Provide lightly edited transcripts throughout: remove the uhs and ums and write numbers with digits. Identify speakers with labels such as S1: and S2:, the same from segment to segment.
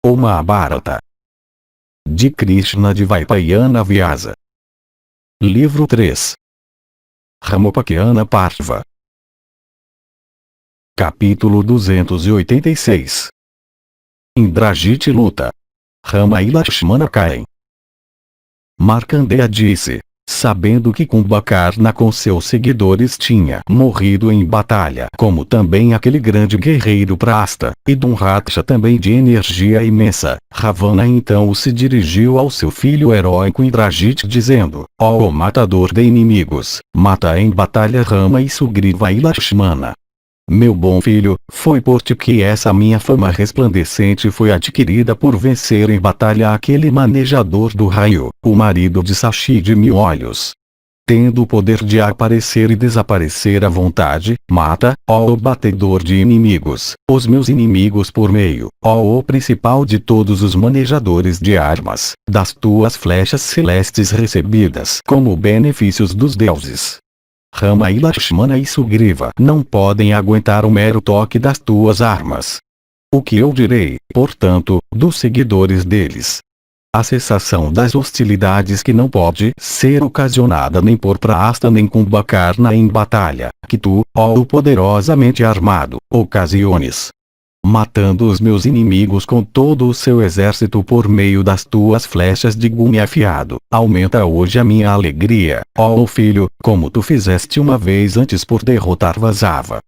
S1: O Mahabharata, de Krishna Dvaipayana Vyasa. Livro 3. Ramopakyana Parva. Capítulo 286. Indrajit luta. Rama e Lakshmana caem. Markandeya disse, sabendo que Kumbhakarna com seus seguidores tinha morrido em batalha, como também aquele grande guerreiro Prasta, e Dhumraksha também de energia imensa, Ravana então se dirigiu ao seu filho heróico Indrajit dizendo, ó matador de inimigos, mata em batalha Rama e Sugriva e Lakshmana. Meu bom filho, foi por ti que essa minha fama resplandecente foi adquirida por vencer em batalha aquele manejador do raio, o marido de Sashi de 1000 olhos. Tendo o poder de aparecer e desaparecer à vontade, mata, ó batedor de inimigos, os meus inimigos por meio, ó o principal de todos os manejadores de armas, das tuas flechas celestes recebidas como benefícios dos deuses. Rama e Lakshmana e Sugriva não podem aguentar o mero toque das tuas armas. O que eu direi, portanto, dos seguidores deles? A cessação das hostilidades que não pode ser ocasionada nem por Prasta nem Kumbhakarna em batalha, que tu, ó poderosamente armado, ocasiones. Matando os meus inimigos com todo o seu exército por meio das tuas flechas de gume afiado, aumenta hoje a minha alegria, ó filho, como tu fizeste uma vez antes por derrotar Vasava.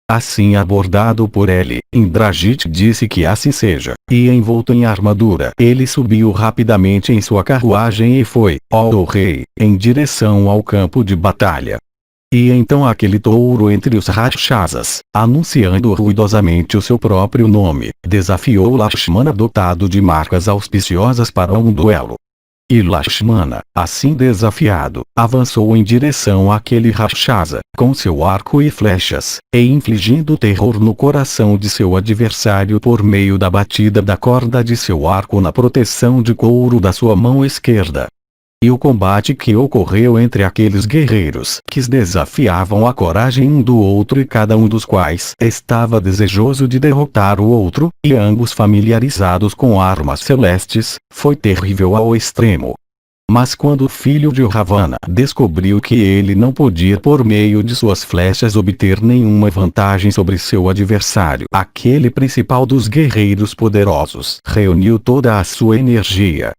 S1: Assim abordado por ele, Indrajit disse que assim seja, e envolto em armadura, ele subiu rapidamente em sua carruagem e foi, ó rei, em direção ao campo de batalha. E então aquele touro entre os Rakshasas, anunciando ruidosamente o seu próprio nome, desafiou Lakshmana dotado de marcas auspiciosas para um duelo. E Lakshmana, assim desafiado, avançou em direção àquele Rakshasa, com seu arco e flechas, e infligindo terror no coração de seu adversário por meio da batida da corda de seu arco na proteção de couro da sua mão esquerda. E o combate que ocorreu entre aqueles guerreiros que desafiavam a coragem um do outro e cada um dos quais estava desejoso de derrotar o outro, e ambos familiarizados com armas celestes, foi terrível ao extremo. Mas quando o filho de Ravana descobriu que ele não podia por meio de suas flechas obter nenhuma vantagem sobre seu adversário, aquele principal dos guerreiros poderosos reuniu toda a sua energia.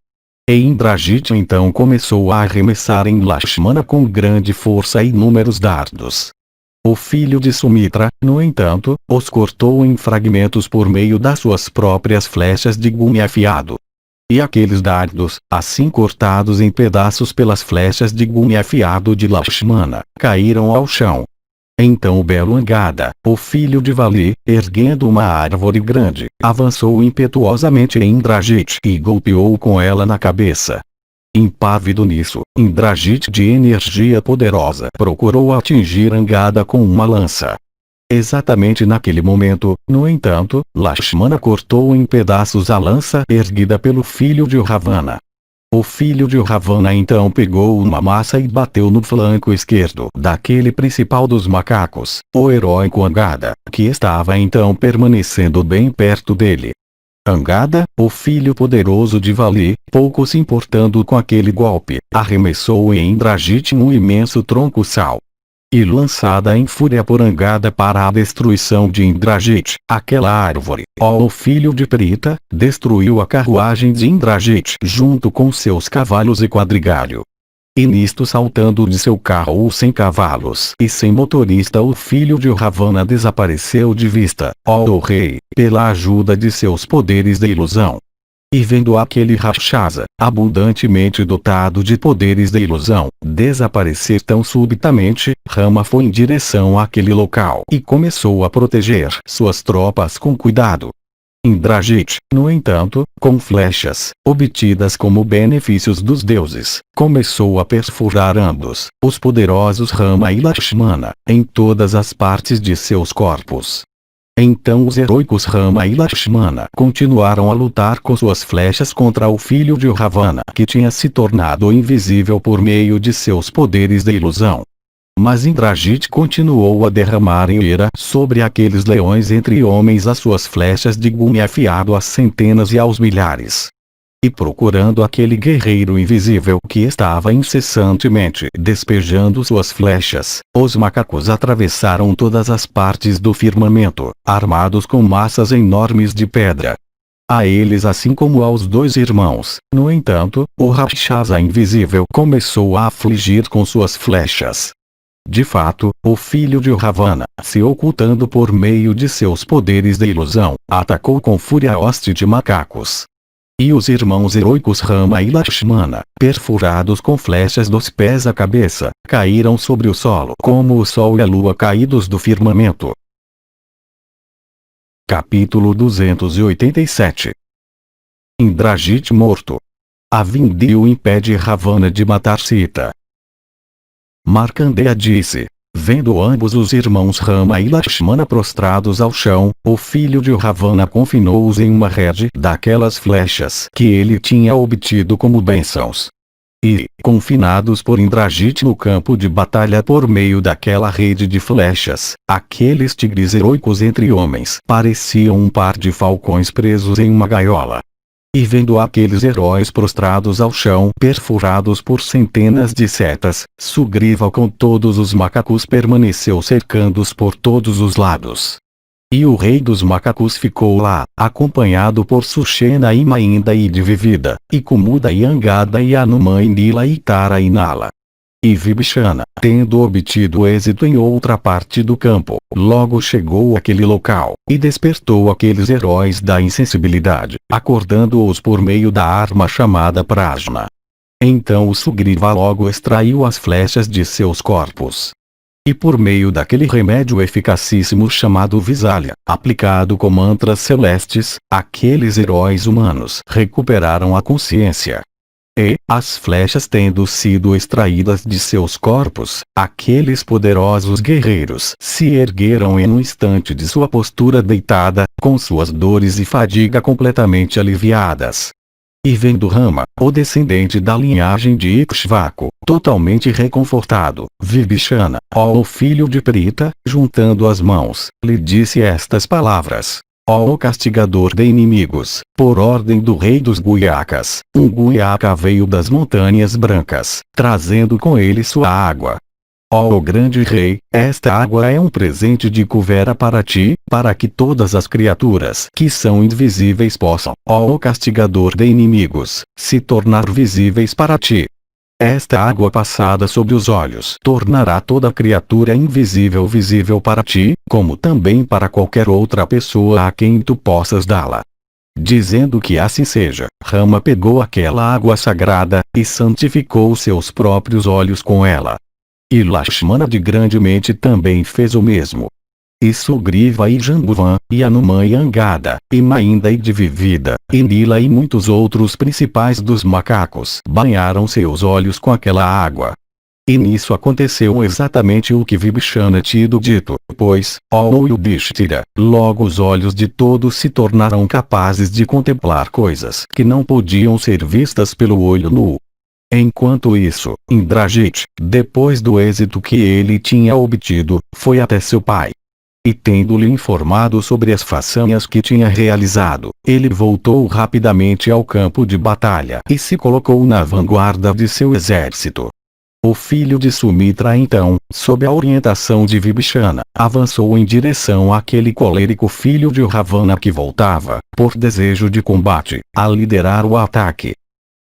S1: E Indrajit então começou a arremessar em Lakshmana com grande força e inúmeros dardos. O filho de Sumitra, no entanto, os cortou em fragmentos por meio das suas próprias flechas de gume afiado. E aqueles dardos, assim cortados em pedaços pelas flechas de gume afiado de Lakshmana, caíram ao chão. Então o belo Angada, o filho de Vali, erguendo uma árvore grande, avançou impetuosamente em Indrajit e golpeou com ela na cabeça. Impávido nisso, Indrajit de energia poderosa procurou atingir Angada com uma lança. Exatamente naquele momento, no entanto, Lakshmana cortou em pedaços a lança erguida pelo filho de Ravana. O filho de Ravana então pegou uma massa e bateu no flanco esquerdo daquele principal dos macacos, o heróico Angada, que estava então permanecendo bem perto dele. Angada, o filho poderoso de Vali, pouco se importando com aquele golpe, arremessou em Indrajit um imenso tronco-sal. E lançada em fúria por Angada para a destruição de Indrajit, aquela árvore, ó o filho de Prita, destruiu a carruagem de Indrajit junto com seus cavalos e quadrigalho. E nisto saltando de seu carro sem cavalos e sem motorista o filho de Ravana desapareceu de vista, ó rei, pela ajuda de seus poderes de ilusão. E vendo aquele Rakshasa, abundantemente dotado de poderes de ilusão, desaparecer tão subitamente, Rama foi em direção àquele local e começou a proteger suas tropas com cuidado. Indrajit, no entanto, com flechas, obtidas como benefícios dos deuses, começou a perfurar ambos, os poderosos Rama e Lakshmana, em todas as partes de seus corpos. Então os heróicos Rama e Lakshmana continuaram a lutar com suas flechas contra o filho de Ravana que tinha se tornado invisível por meio de seus poderes de ilusão. Mas Indrajit continuou a derramar em ira sobre aqueles leões entre homens as suas flechas de gume afiado às centenas e aos milhares. E procurando aquele guerreiro invisível que estava incessantemente despejando suas flechas, os macacos atravessaram todas as partes do firmamento, armados com massas enormes de pedra. A eles assim como aos dois irmãos, no entanto, o Rakshasa invisível começou a afligir com suas flechas. De fato, o filho de Ravana, se ocultando por meio de seus poderes de ilusão, atacou com fúria a hoste de macacos. E os irmãos heróicos Rama e Lakshmana, perfurados com flechas dos pés à cabeça, caíram sobre o solo como o sol e a lua caídos do firmamento. Capítulo 287. Indrajit morto. Avindil impede Ravana de matar Sita. Markandeya disse, vendo ambos os irmãos Rama e Lakshmana prostrados ao chão, o filho de Ravana confinou-os em uma rede daquelas flechas que ele tinha obtido como bênçãos. E, confinados por Indrajit no campo de batalha por meio daquela rede de flechas, aqueles tigres heróicos entre homens pareciam um par de falcões presos em uma gaiola. E vendo aqueles heróis prostrados ao chão perfurados por centenas de setas, Sugriva com todos os macacos permaneceu cercando-os por todos os lados. E o rei dos macacos ficou lá, acompanhado por Sushena e Mainda e Divivida, e Kumuda e Angada e Hanuman e Nila e Tara e Nala. E Vibhishana, tendo obtido êxito em outra parte do campo, logo chegou àquele local, e despertou aqueles heróis da insensibilidade, acordando-os por meio da arma chamada Prajna. Então o Sugriva logo extraiu as flechas de seus corpos. E por meio daquele remédio eficacíssimo chamado Visalya, aplicado com mantras celestes, aqueles heróis humanos recuperaram a consciência. E, as flechas tendo sido extraídas de seus corpos, aqueles poderosos guerreiros se ergueram em um instante de sua postura deitada, com suas dores e fadiga completamente aliviadas. E vendo Rama, o descendente da linhagem de Ikshvaku, totalmente reconfortado, Vibhishana, ó filho de Prita, juntando as mãos, lhe disse estas palavras. Ó castigador de inimigos, por ordem do rei dos Guiacas, um Guiaca veio das montanhas brancas, trazendo com ele sua água. Ó grande rei, esta água é um presente de Kuvera para ti, para que todas as criaturas que são invisíveis possam, ó castigador de inimigos, se tornar visíveis para ti. Esta água passada sob os olhos tornará toda criatura invisível visível para ti, como também para qualquer outra pessoa a quem tu possas dá-la. Dizendo que assim seja, Rama pegou aquela água sagrada, e santificou seus próprios olhos com ela. E Lakshmana de grandemente também fez o mesmo. E Sugriva e Jambuvan, e Hanuman e Angada, e Mainda e Divivida, e Nila e muitos outros principais dos macacos banharam seus olhos com aquela água. E nisso aconteceu exatamente o que Vibhishana tinha dito, pois, ó Yudhishthira, logo os olhos de todos se tornaram capazes de contemplar coisas que não podiam ser vistas pelo olho nu. Enquanto isso, Indrajit, depois do êxito que ele tinha obtido, foi até seu pai. E tendo-lhe informado sobre as façanhas que tinha realizado, ele voltou rapidamente ao campo de batalha e se colocou na vanguarda de seu exército. O filho de Sumitra então, sob a orientação de Vibhishana, avançou em direção àquele colérico filho de Ravana que voltava, por desejo de combate, a liderar o ataque.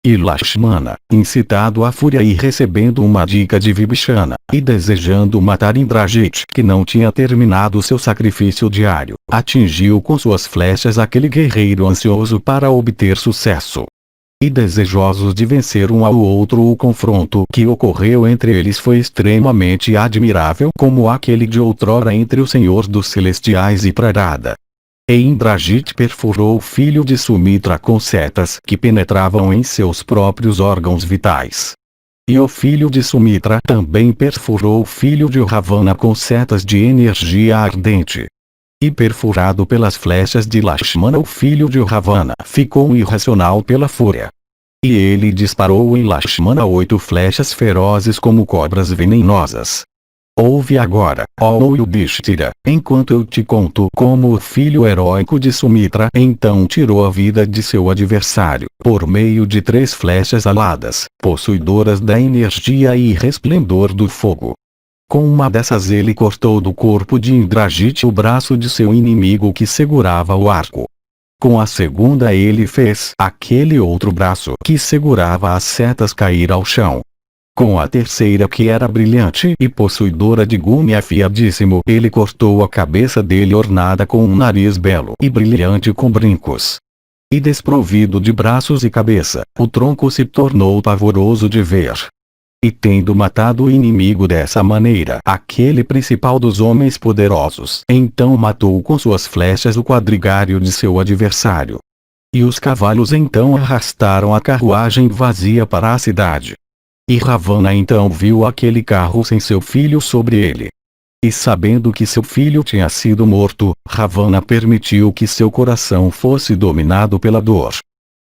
S1: E Lakshmana, incitado à fúria e recebendo uma dica de Vibhishana, e desejando matar Indrajit que não tinha terminado seu sacrifício diário, atingiu com suas flechas aquele guerreiro ansioso para obter sucesso. E desejosos de vencer um ao outro, o confronto que ocorreu entre eles foi extremamente admirável como aquele de outrora entre o Senhor dos Celestiais e Prarada. E Indrajit perfurou o filho de Sumitra com setas que penetravam em seus próprios órgãos vitais. E o filho de Sumitra também perfurou o filho de Ravana com setas de energia ardente. E perfurado pelas flechas de Lakshmana, o filho de Ravana ficou irracional pela fúria. E ele disparou em Lakshmana 8 flechas ferozes como cobras venenosas. Ouve agora, ó Yudhishthira, enquanto eu te conto como o filho heróico de Sumitra então tirou a vida de seu adversário, por meio de 3 flechas aladas, possuidoras da energia e resplendor do fogo. Com uma dessas ele cortou do corpo de Indrajit o braço de seu inimigo que segurava o arco. Com a segunda ele fez aquele outro braço que segurava as setas cair ao chão. Com a terceira, que era brilhante e possuidora de gume afiadíssimo, ele cortou a cabeça dele ornada com um nariz belo e brilhante com brincos. E desprovido de braços e cabeça, o tronco se tornou pavoroso de ver. E tendo matado o inimigo dessa maneira, aquele principal dos homens poderosos, então matou com suas flechas o quadrigário de seu adversário. E os cavalos então arrastaram a carruagem vazia para a cidade. E Ravana então viu aquele carro sem seu filho sobre ele. E sabendo que seu filho tinha sido morto, Ravana permitiu que seu coração fosse dominado pela dor.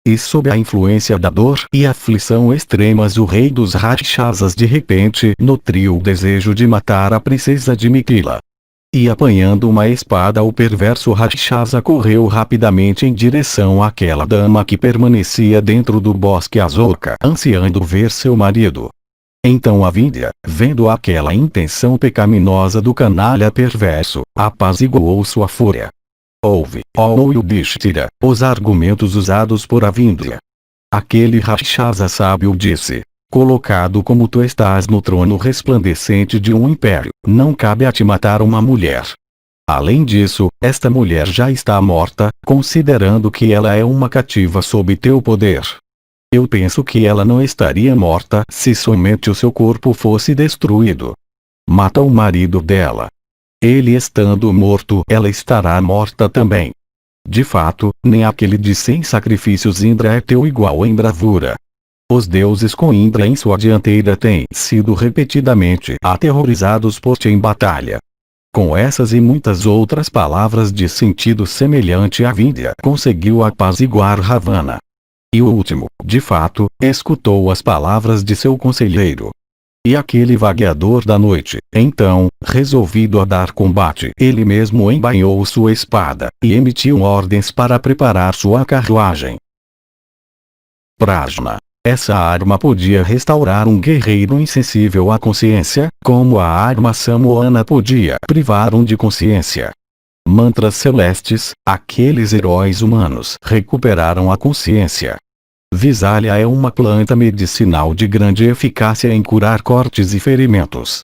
S1: E sob a influência da dor e aflição extremas, o rei dos Rakshasas de repente nutriu o desejo de matar a princesa de Mithila. E apanhando uma espada, o perverso Rakshasa correu rapidamente em direção àquela dama que permanecia dentro do bosque Asoka, ansiando ver seu marido. Então a Vindhya, vendo aquela intenção pecaminosa do canalha perverso, apaziguou sua fúria. Ouve, ó Yudhishthira, os argumentos usados por Avindhya. Aquele Rakshasa sábio disse: colocado como tu estás no trono resplandecente de um império, não cabe a ti matar uma mulher. Além disso, esta mulher já está morta, considerando que ela é uma cativa sob teu poder. Eu penso que ela não estaria morta se somente o seu corpo fosse destruído. Mata o marido dela. Ele estando morto, ela estará morta também. De fato, nem aquele de 100 sacrifícios Indra é teu igual em bravura. Os deuses com Indra em sua dianteira têm sido repetidamente aterrorizados por ti em batalha. Com essas e muitas outras palavras de sentido semelhante, a Vindhya conseguiu apaziguar Ravana. E o último, de fato, escutou as palavras de seu conselheiro. E aquele vagueador da noite, então, resolvido a dar combate, ele mesmo embainhou sua espada, e emitiu ordens para preparar sua carruagem. Prajna. Essa arma podia restaurar um guerreiro insensível à consciência, como a arma samoana podia privar um de consciência. Mantras celestes, aqueles heróis humanos recuperaram a consciência. Visalha é uma planta medicinal de grande eficácia em curar cortes e ferimentos.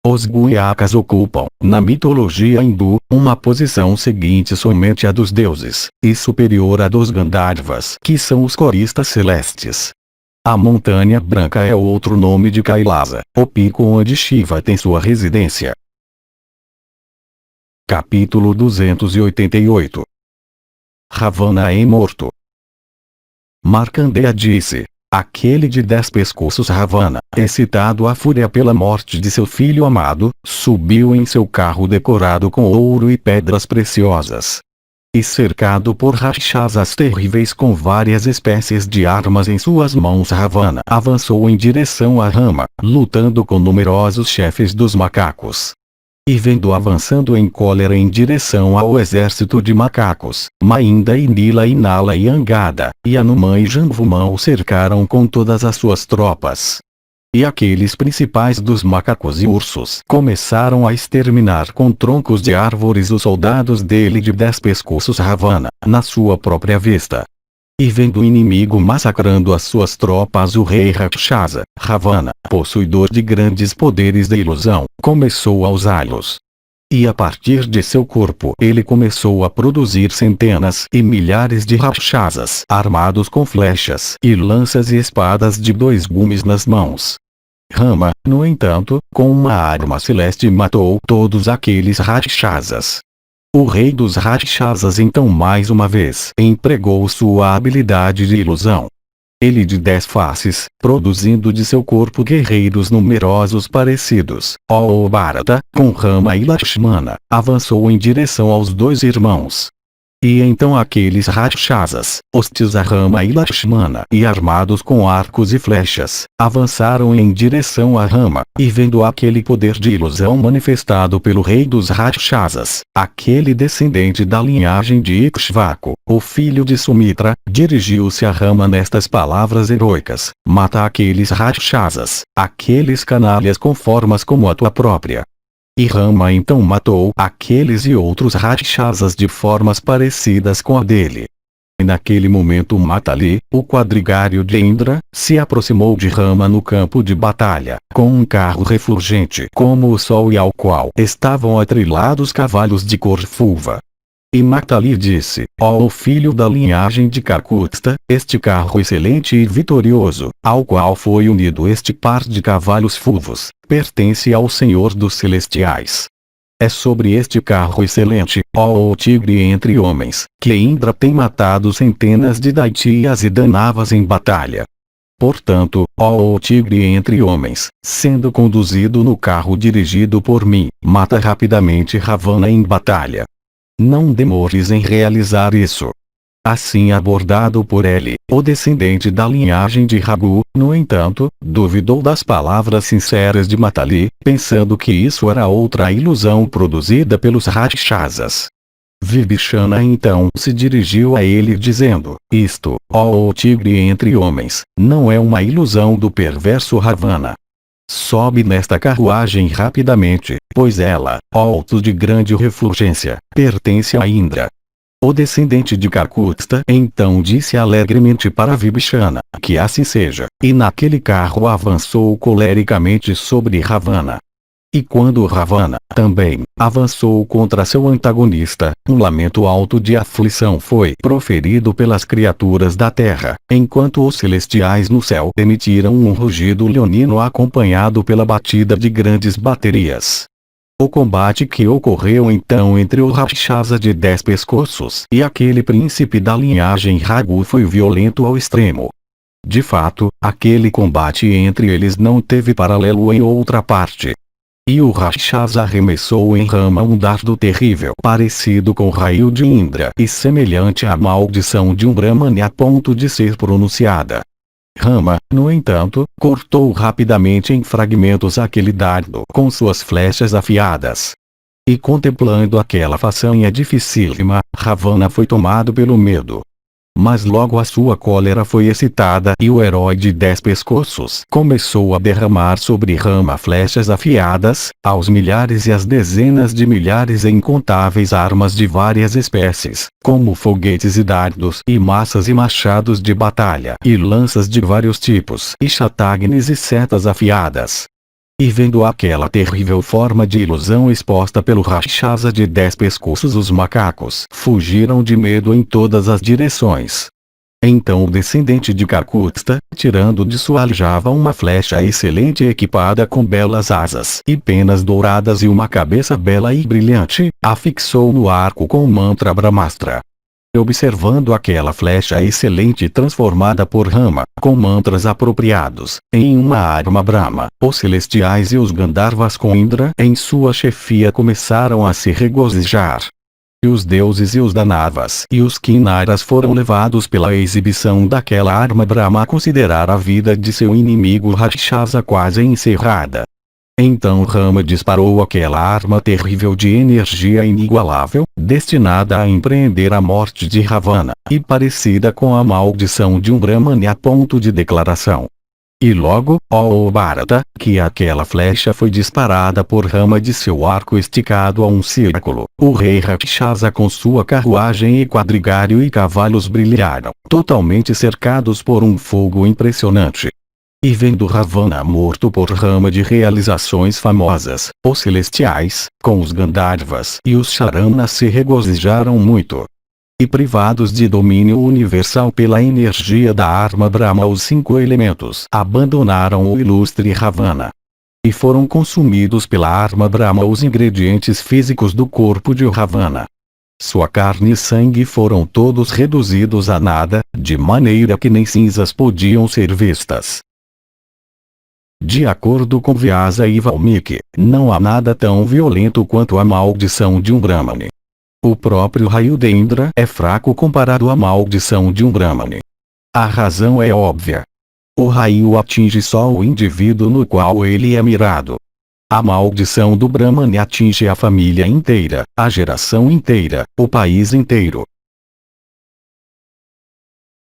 S1: Os guiakas ocupam, na mitologia hindu, uma posição seguinte somente à dos deuses, e superior à dos Gandharvas, que são os coristas celestes. A Montanha Branca é outro nome de Kailasa, o pico onde Shiva tem sua residência. Capítulo 288. Ravana é morto. Markandeya disse: aquele de 10 pescoços Ravana, excitado à fúria pela morte de seu filho amado, subiu em seu carro decorado com ouro e pedras preciosas. E cercado por Rakshasas terríveis com várias espécies de armas em suas mãos, Ravana avançou em direção a Rama, lutando com numerosos chefes dos macacos. E vendo avançando em cólera em direção ao exército de macacos, Mainda e Nila e Nala e Angada, e Hanuman e Jambuman o cercaram com todas as suas tropas. E aqueles principais dos macacos e ursos começaram a exterminar com troncos de árvores os soldados dele de 10 pescoços Ravana, na sua própria vista. E vendo o inimigo massacrando as suas tropas, o rei Rakshasa, Ravana, possuidor de grandes poderes de ilusão, começou a usá-los. E a partir de seu corpo ele começou a produzir centenas e milhares de Rakshasas armados com flechas e lanças e espadas de 2 gumes nas mãos. Rama, no entanto, com uma arma celeste matou todos aqueles Rakshasas. O rei dos Rakshasas então mais uma vez empregou sua habilidade de ilusão. Ele de 10 faces, produzindo de seu corpo guerreiros numerosos parecidos, ó Bharata, com Rama e Lakshmana, avançou em direção aos 2 irmãos. E então aqueles Rakshasas, hostis a Rama e Lakshmana e armados com arcos e flechas, avançaram em direção a Rama, e vendo aquele poder de ilusão manifestado pelo rei dos Rakshasas, aquele descendente da linhagem de Ikshvaku, o filho de Sumitra, dirigiu-se a Rama nestas palavras heroicas: mata aqueles Rakshasas, aqueles canalhas com formas como a tua própria. E Rama então matou aqueles e outros Rakshasas de formas parecidas com a dele. E naquele momento Matali, o quadrigário de Indra, se aproximou de Rama no campo de batalha, com um carro refulgente como o sol e ao qual estavam atrilados cavalos de cor fulva. E Matali disse: ó filho da linhagem de Kakutsta, este carro excelente e vitorioso, ao qual foi unido este par de cavalos fulvos, pertence ao Senhor dos Celestiais. É sobre este carro excelente, ó tigre entre homens, que Indra tem matado centenas de Daitiyas e Danavas em batalha. Portanto, ó tigre entre homens, sendo conduzido no carro dirigido por mim, mata rapidamente Ravana em batalha. Não demores em realizar isso. Assim abordado por ele, o descendente da linhagem de Ragu, no entanto, duvidou das palavras sinceras de Matali, pensando que isso era outra ilusão produzida pelos Rakshasas. Vibhishana então se dirigiu a ele dizendo: isto, ó tigre entre homens, não é uma ilusão do perverso Ravana. Sobe nesta carruagem rapidamente, pois ela, ó de grande refulgência, pertence a Indra. O descendente de Kakutsta então disse alegremente para Vibhishana: que assim seja, e naquele carro avançou colericamente sobre Ravana. E quando Ravana, também, avançou contra seu antagonista, um lamento alto de aflição foi proferido pelas criaturas da terra, enquanto os celestiais no céu emitiram um rugido leonino acompanhado pela batida de grandes baterias. O combate que ocorreu então entre o Rakshasa de 10 pescoços e aquele príncipe da linhagem Ragu foi violento ao extremo. De fato, aquele combate entre eles não teve paralelo em outra parte. E o Rakshasa arremessou em Rama um dardo terrível parecido com o raio de Indra e semelhante à maldição de um Brahmani a ponto de ser pronunciada. Rama, no entanto, cortou rapidamente em fragmentos aquele dardo com suas flechas afiadas. E contemplando aquela façanha dificílima, Ravana foi tomado pelo medo. Mas logo a sua cólera foi excitada e o herói de 10 pescoços começou a derramar sobre Rama flechas afiadas, aos milhares e às dezenas de milhares e incontáveis armas de várias espécies, como foguetes e dardos e maças e machados de batalha e lanças de vários tipos e chatagnes e setas afiadas. E vendo aquela terrível forma de ilusão exposta pelo Rakshasa de 10 pescoços, os macacos fugiram de medo em todas as direções. Então o descendente de Kakutsta, tirando de sua aljava uma flecha excelente equipada com belas asas e penas douradas e uma cabeça bela e brilhante, a fixou no arco com o mantra Brahmastra. Observando aquela flecha excelente transformada por Rama, com mantras apropriados, em uma arma Brahma, os celestiais e os Gandharvas com Indra em sua chefia começaram a se regozijar. E os deuses e os Danavas e os Kinnaras foram levados pela exibição daquela arma Brahma a considerar a vida de seu inimigo Rakshasa quase encerrada. Então Rama disparou aquela arma terrível de energia inigualável, destinada a empreender a morte de Ravana, e parecida com a maldição de um Brahmani a ponto de declaração. E logo, ó Bharata, que aquela flecha foi disparada por Rama de seu arco esticado a um círculo, o rei Rakshasa com sua carruagem e quadrigário e cavalos brilharam, totalmente cercados por um fogo impressionante. E vendo Ravana morto por Rama de realizações famosas, os celestiais, com os Gandharvas e os Charanas se regozijaram muito. E privados de domínio universal pela energia da arma Brahma, os 5 elementos abandonaram o ilustre Ravana. E foram consumidos pela arma Brahma os ingredientes físicos do corpo de Ravana. Sua carne e sangue foram todos reduzidos a nada, de maneira que nem cinzas podiam ser vistas. De acordo com Vyasa e Valmiki, não há nada tão violento quanto a maldição de um Brahmani.
S2: O próprio raio de Indra é fraco comparado à maldição de um Brahmane. A razão é óbvia. O raio atinge só o indivíduo no qual ele é mirado. A maldição do Brahmane atinge a família inteira, a geração inteira, o país inteiro.